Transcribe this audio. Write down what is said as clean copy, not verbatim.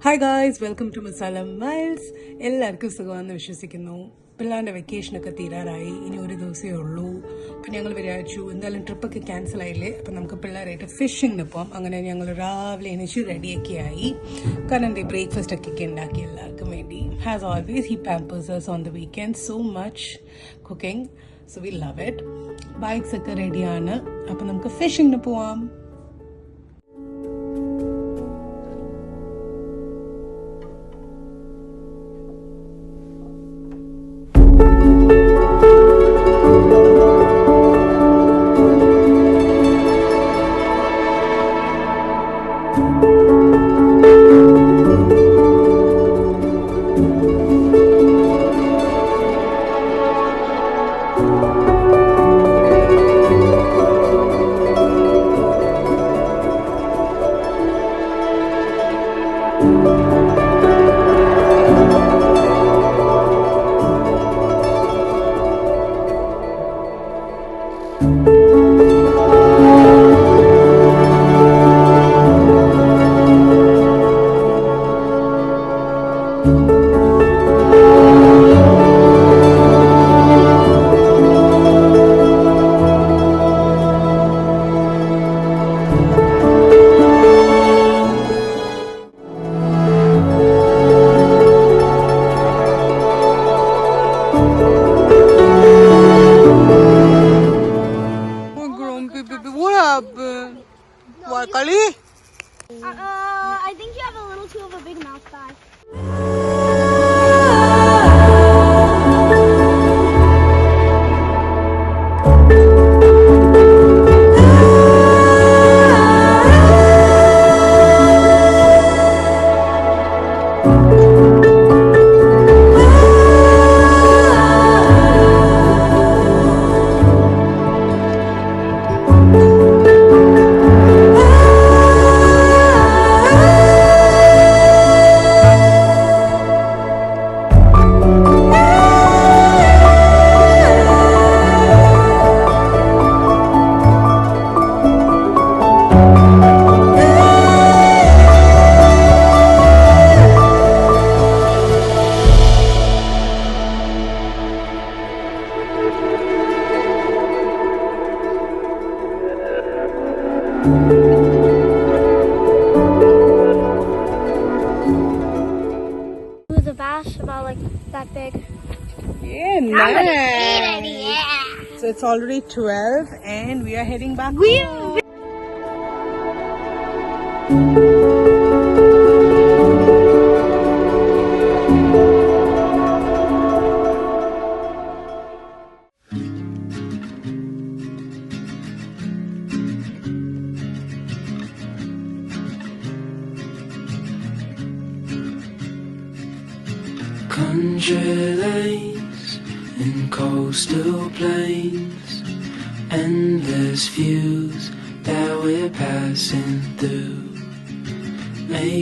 Hi guys, welcome to Masala Miles. എല്ലാവർക്കും സുഖമാണെന്ന് വിശ്വസിക്കുന്നു. പിള്ളേരുടെ വെക്കേഷനൊക്കെ തീരാറായി, ഇനി ഒരു ദിവസമേ ഉള്ളൂ. അപ്പം ഞങ്ങൾ വിചാരിച്ചു എന്തായാലും ട്രിപ്പൊക്കെ ക്യാൻസൽ ആയില്ലേ, അപ്പം നമുക്ക് പിള്ളേരായിട്ട് ഫിഷിങ്ങിന് പോകാം. അങ്ങനെ ഞങ്ങൾ രാവിലെ എണീച്ച് റെഡിയൊക്കെ ആയി. കാരണം എന്താ ബ്രേക്ക്ഫാസ്റ്റ് ഒക്കെ ഉണ്ടാക്കി എല്ലാവർക്കും വേണ്ടി. Has always he Pampers us on the weekend so much cooking, so we love it. Bikes ഒക്കെ റെഡിയാണ്, അപ്പം നമുക്ക് ഫിഷിങ്ങിന് പോവാം. What, Kali? I think you have a little too of a big mouth, guy. It was a bass about like that big. Yeah, nice. Yeah. So it's already 12 and we are heading back. Country lanes and coastal plains, endless views that we're passing through. Make